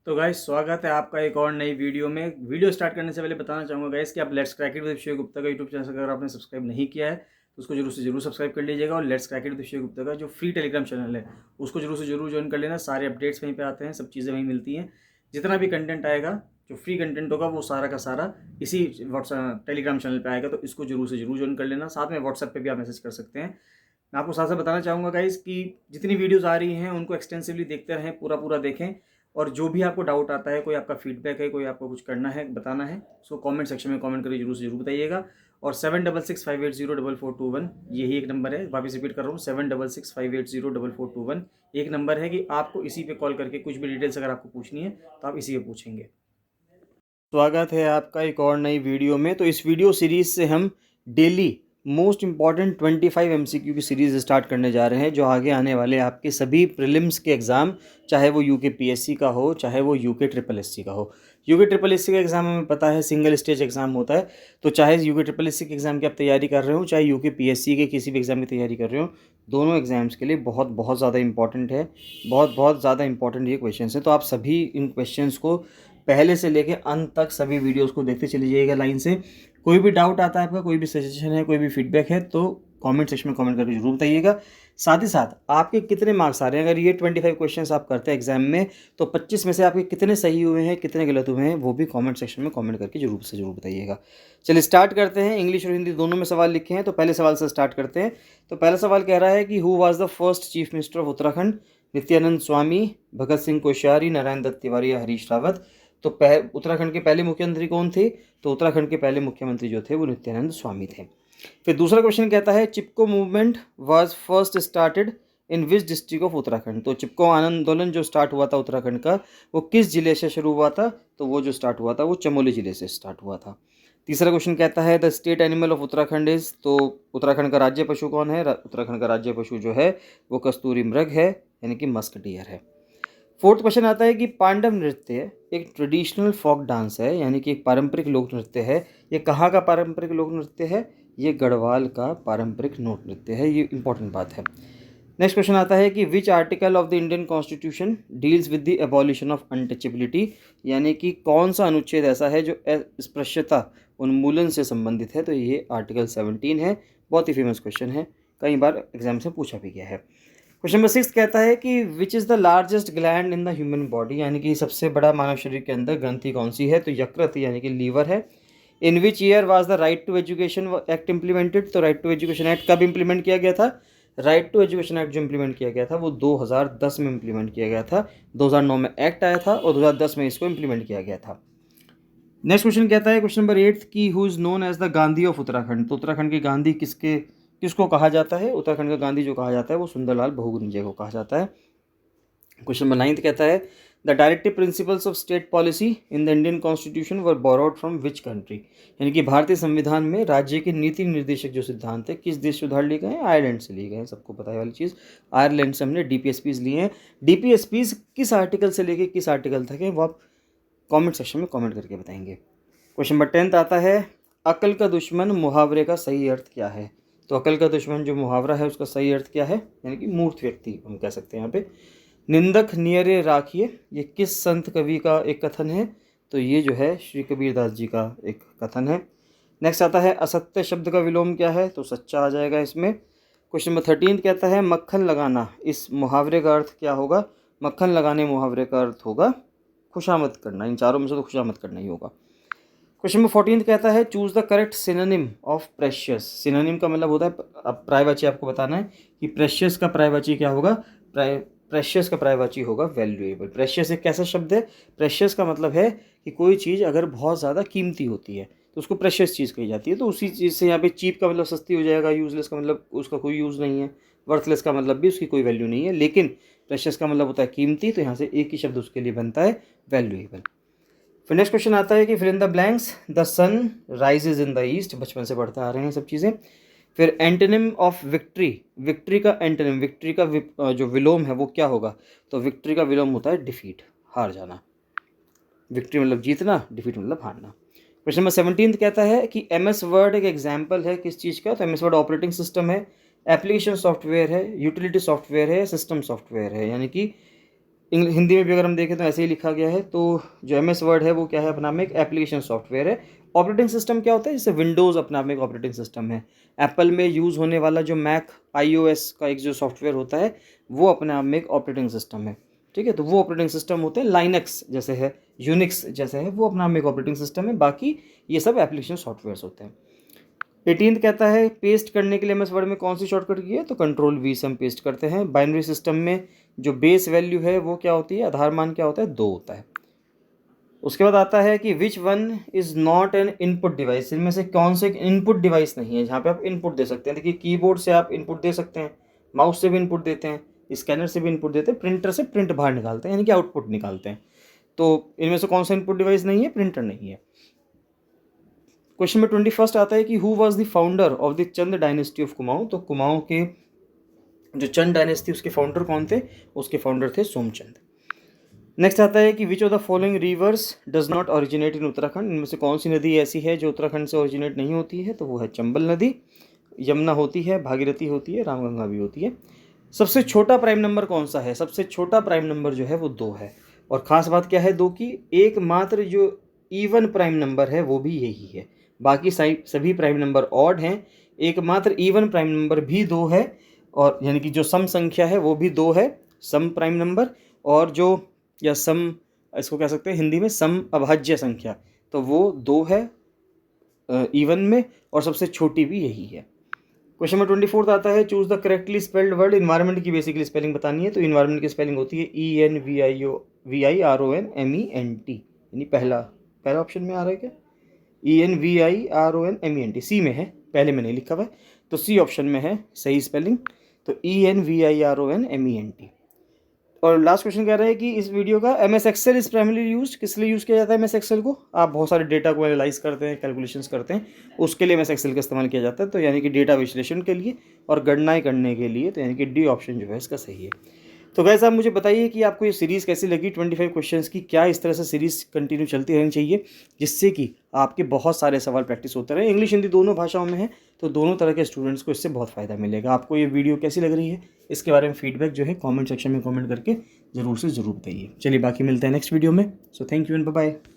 तो गाइस स्वागत है आपका एक और नई वीडियो में। वीडियो स्टार्ट करने से पहले बताना चाहूँगा गाइस कि आप let's crack it with Shiv Gupta का यूट्यूब चैनल अगर आपने सब्सक्राइब नहीं किया है तो उसको जरूर से जरूर सब्सक्राइब कर लीजिएगा। और let's crack it with Shiv Gupta का जो फ्री टेलीग्राम चैनल है उसको जरूर से जरूर ज्वाइन कर लेना। सारे अपडेट्स वहीं पे आते हैं, सब चीज़ें वहीं मिलती हैं। जितना भी कंटेंट आएगा, जो फ्री कंटेंट होगा, वो सारा का सारा इसी व्हाट्सएप टेलीग्राम चैनल पर आएगा, तो इसको जरूर से जरूर ज्वाइन कर लेना। साथ में व्हाट्सएप पर भी आप मैसेज कर सकते हैं। मैं आपको साथ साथ बताना चाहूँगा गाइस कि जितनी वीडियोस आ रही हैं उनको एक्सटेंसिवली देखते रहें, पूरा पूरा देखें। और जो भी आपको डाउट आता है, कोई आपका फीडबैक है, कोई आपको कुछ करना है, बताना है, उसको कमेंट सेक्शन में कमेंट करके जरूर से जरूर बताइएगा। और 7665804421 यही एक नंबर है। वापस रिपीट कर रहा हूँ, 7665804421 एक नंबर है कि आपको इसी पे कॉल करके कुछ भी डिटेल्स अगर आपको पूछनी है तो आप इसी पे पूछेंगे। स्वागत है आपका एक और नई वीडियो में। तो इस वीडियो सीरीज़ से हम डेली मोस्ट इम्पॉर्टेंट 25 MCQ की सीरीज़ स्टार्ट करने जा रहे हैं, जो आगे आने वाले आपके सभी प्रीलिम्स के एग्ज़ाम, चाहे वो यूके पीएससी का हो, चाहे वो यूके ट्रिपल एससी का हो। यूके ट्रिपल एससी का एग्ज़ाम हमें पता है सिंगल स्टेज एग्ज़ाम होता है, तो चाहे यूके ट्रिपल एससी के एग्ज़ाम की आप तैयारी कर रहे हो, चाहे यूके पीएससी के किसी भी एग्ज़ाम की तैयारी कर रहे हो, दोनों एग्ज़ाम्स के लिए बहुत बहुत ज़्यादा इंपॉर्टेंट है। बहुत ज़्यादा इंपॉर्टेंट ये क्वेश्चन है। तो आप सभी इन क्वेश्चंस को पहले से लेके अंत तक सभी वीडियोस को देखते चले जाइएगा लाइन से। कोई भी डाउट आता है आपका, कोई भी सजेशन है, कोई भी फीडबैक है, तो कमेंट सेक्शन में कमेंट करके जरूर बताइएगा। साथ ही साथ आपके कितने मार्क्स आ रहे हैं, अगर ये 25 क्वेश्चंस आप करते हैं एग्जाम में, तो 25 में से आपके कितने सही हुए हैं, कितने गलत हुए हैं, वो भी कमेंट सेक्शन में कमेंट करके जरूर से जरूर बताइएगा। चलिए स्टार्ट करते हैं। इंग्लिश और हिंदी दोनों में सवाल लिखे हैं, तो पहले सवाल से स्टार्ट करते हैं। तो पहला सवाल कह रहा है कि who was the first chief minister of Uttarakhand? Nityanand Swami, Bhagat Singh Koshyari, Narayan Dutt Tiwari या हरीश रावत? तो उत्तराखंड के पहले मुख्यमंत्री कौन थे? तो उत्तराखंड के पहले मुख्यमंत्री जो थे वो नित्यानंद स्वामी थे। फिर दूसरा क्वेश्चन कहता है Chipko movement was first started in which district of Uttarakhand? तो चिपको आंदोलन जो स्टार्ट हुआ था उत्तराखंड का, वो किस जिले से शुरू हुआ था? तो वो जो स्टार्ट हुआ था वो चमोली जिले से स्टार्ट हुआ था। तीसरा क्वेश्चन कहता है the state animal of Uttarakhand is? तो उत्तराखंड का राज्य पशु कौन है? उत्तराखंड का राज्य पशु जो है वो कस्तूरी मृग है, यानी कि मस्क डियर है। फोर्थ क्वेश्चन आता है कि पांडव नृत्य एक ट्रेडिशनल फोक डांस है, यानी कि एक पारंपरिक लोक नृत्य है। ये कहाँ का पारंपरिक लोक नृत्य है? ये गढ़वाल का पारंपरिक लोक नृत्य है। ये इंपॉर्टेंट बात है। नेक्स्ट क्वेश्चन आता है कि which article of the Indian constitution deals with the abolition of untouchability? यानी कि कौन सा अनुच्छेद ऐसा है जो अस्पृश्यता उन्मूलन से संबंधित है? तो ये आर्टिकल 17 है। बहुत ही फेमस क्वेश्चन है, कई बार एग्जाम से पूछा भी गया है। क्वेश्चन नंबर 6 कहता है कि which is the largest gland in the human body? यानी कि सबसे बड़ा मानव शरीर के अंदर ग्रंथि कौन सी है? तो यकृत यानी कि लीवर है। In which year was the right to education act implemented? तो राइट टू एजुकेशन एक्ट कब इम्प्लीमेंट किया गया था? राइट टू एजुकेशन एक्ट जो इम्प्लीमेंट किया गया था वो 2010 में इम्प्लीमेंट किया गया था। 2009 में एक्ट आया था और 2010 में इसको इम्प्लीमेंट किया गया था। नेक्स्ट क्वेश्चन कहता है क्वेश्चन नंबर 8 की who is known as the Gandhi of Uttarakhand? तो उत्तराखंड के गांधी किसको कहा जाता है? उत्तराखंड का गांधी जो कहा जाता है वो सुंदरलाल बहुगुणिया को कहा जाता है। क्वेश्चन नंबर 9 कहता है the directive principles of state policy in the Indian constitution were borrowed from which country? यानी कि भारतीय संविधान में राज्य के नीति निर्देशक जो सिद्धांत है किस देश से उधार लिए गए हैं? आयरलैंड से लिए गए हैं। सबको पता है वाली चीज़, आयरलैंड से हमने डीपीएसपीज लिए हैं। डीपीएसपीज किस आर्टिकल से लेके किस आर्टिकल तक है वो आप कमेंट सेक्शन में कमेंट करके बताएंगे। क्वेश्चन नंबर 10 आता है अकल का दुश्मन मुहावरे का सही अर्थ क्या है? तो अकल का दुश्मन जो मुहावरा है उसका सही अर्थ क्या है? यानी कि मूर्ख व्यक्ति हम कह सकते हैं यहाँ पे। निंदक नियरे राखिए, ये किस संत कवि का एक कथन है? तो ये जो है श्री कबीरदास जी का एक कथन है। नेक्स्ट आता है असत्य शब्द का विलोम क्या है? तो सच्चा आ जाएगा इसमें। क्वेश्चन नंबर 13 कहता है मक्खन लगाना, इस मुहावरे का अर्थ क्या होगा? मक्खन लगाने मुहावरे का अर्थ होगा खुशामद करना। इन चारों में से तो खुशामद करना ही होगा। क्वेश्चन नंबर 14 कहता है choose the correct synonym of precious. Synonym का मतलब होता है, अब पर्यायवाची आपको बताना है कि प्रेशियस का पर्यायवाची क्या होगा? प्रेशियस का पर्यायवाची होगा वैल्यूएबल। प्रेशियस एक कैसा शब्द है? प्रेशियस का मतलब है कि कोई चीज़ अगर बहुत ज़्यादा कीमती होती है तो उसको प्रेशियस चीज़ कही जाती है। तो उसी चीज़ से यहाँ पे चीप का मतलब सस्ती हो जाएगा, यूजलेस का मतलब उसका कोई यूज़ नहीं है, वर्थलेस का मतलब भी उसकी कोई वैल्यू नहीं है, लेकिन प्रेशियस का मतलब होता है कीमती, तो यहाँ से एक ही शब्द उसके लिए बनता है वैल्यूएबल। फिर नेक्स्ट क्वेश्चन आता है कि fill in the blanks the sun rises in the east. बचपन से पढ़ते आ रहे हैं सब चीज़ें। फिर एंटोनिम ऑफ विक्ट्री, विक्ट्री का एंटोनिम, विक्ट्री का जो विलोम है वो क्या होगा? तो विक्ट्री का विलोम होता है डिफीट, हार जाना। विक्ट्री मतलब जीतना, डिफीट मतलब हारना। क्वेश्चन नंबर 17 कहता है कि एमएस वर्ड एक एग्जाम्पल है किस चीज़ का? तो एमएस वर्ड ऑपरेटिंग सिस्टम है, एप्लीकेशन सॉफ्टवेयर है, यूटिलिटी सॉफ्टवेयर है, सिस्टम सॉफ्टवेयर है। यानी कि हिंदी में भी अगर हम देखें तो ऐसे ही लिखा गया है। तो जो MS वर्ड है वो क्या है, अपना में एक एप्लीकेशन सॉफ्टवेयर है। ऑपरेटिंग सिस्टम क्या होता है, जैसे विंडोज़ अपना में एक ऑपरेटिंग सिस्टम है। एप्पल में यूज़ होने वाला जो मैक iOS का एक जो सॉफ्टवेयर होता है वो अपने आप में एक ऑपरेटिंग सिस्टम है। ठीक है, तो वो ऑपरेटिंग सिस्टम होते हैं। लाइनक्स जैसे है, यूनिक्स जैसे है, वो अपना में एक ऑपरेटिंग सिस्टम है। बाकी ये सब एप्लीकेशन सॉफ्टवेयर्स होते हैं। 18th कहता है पेस्ट करने के लिए MS वर्ड में कौन सी शॉर्टकट की है, तो Ctrl+V से हम पेस्ट करते हैं। बाइनरी सिस्टम में जो बेस वैल्यू है वो क्या होती है, आधार मान क्या होता है, 2 होता है। उसके बाद आता है कि which one is not an input device, इनमें से कौन से इनपुट डिवाइस नहीं है जहाँ पे आप इनपुट दे सकते हैं। देखिए कीबोर्ड से आप इनपुट दे सकते हैं, माउस से भी इनपुट देते हैं, स्कैनर से भी इनपुट देते हैं, प्रिंटर से प्रिंट बाहर निकालते हैं, यानी कि आउटपुट निकालते हैं। तो इनमें से कौन सा इनपुट डिवाइस नहीं है, प्रिंटर नहीं है। क्वेश्चन में 21 आता है कि who was the founder of the Chand dynasty of Kumaon. तो कुमाऊं के जो चंद डायनेस्टी उसके फाउंडर कौन थे, उसके फाउंडर थे सोमचंद। नेक्स्ट आता है कि which of the following rivers does not originate in Uttarakhand, इनमें से कौन सी नदी ऐसी है जो उत्तराखंड से ओरिजिनेट नहीं होती है, तो वो है चंबल नदी, यमुना होती है, भागीरथी होती है, रामगंगा भी होती है। सबसे छोटा प्राइम नंबर कौन सा है, सबसे छोटा प्राइम नंबर जो है वो 2 है। और ख़ास बात क्या है 2 की, एकमात्र जो इवन प्राइम नंबर है वो भी यही है। बाकी सभी प्राइम नंबर ऑड हैं, एकमात्र इवन प्राइम नंबर भी 2 है। और यानी कि जो सम संख्या है वो भी 2 है, सम प्राइम नंबर। और जो या सम, इसको कह सकते हैं हिंदी में सम अभाज्य संख्या, तो वो 2 है इवन में, और सबसे छोटी भी यही है। क्वेश्चन नंबर 24 आता है choose the correctly spelled word. Environment की बेसिकली स्पेलिंग बतानी है, तो इन्वायरमेंट की स्पेलिंग होती है ENVIRONMENT, यानी पहला ऑप्शन में आ रहा है क्या, ENVIRONMENT, सी में है, पहले में नहीं लिखा हुआ है, तो सी ऑप्शन में है सही स्पेलिंग, तो ENVIRONMENT। और लास्ट क्वेश्चन कह रहा है कि इस वीडियो का MS Excel is primarily use, किस लिए यूज़ किया जाता है MS एक्सेल को, आप बहुत सारे डेटा को एनालाइज करते हैं, कैलकुलेशंस करते हैं, उसके लिए MS एक्सेल का इस्तेमाल किया जाता है, तो यानी कि डेटा विश्लेषण के लिए और गणनाएं करने के लिए, तो यानी कि डी ऑप्शन जो है इसका सही है। तो गाइस आप मुझे बताइए कि आपको ये सीरीज़ कैसी लगी 25 क्वेश्चंस की, क्या इस तरह से सीरीज़ कंटिन्यू चलती रहनी चाहिए जिससे कि आपके बहुत सारे सवाल प्रैक्टिस होते रहे। इंग्लिश हिंदी दोनों भाषाओं में है, तो दोनों तरह के स्टूडेंट्स को इससे बहुत फ़ायदा मिलेगा। आपको ये वीडियो कैसी लग रही है, इसके बारे में फीडबैक जो है कमेंट सेक्शन में कमेंट करके ज़रूर से ज़रूर बताइए। चलिए बाकी मिलते हैं नेक्स्ट वीडियो में। So thank you and bye bye.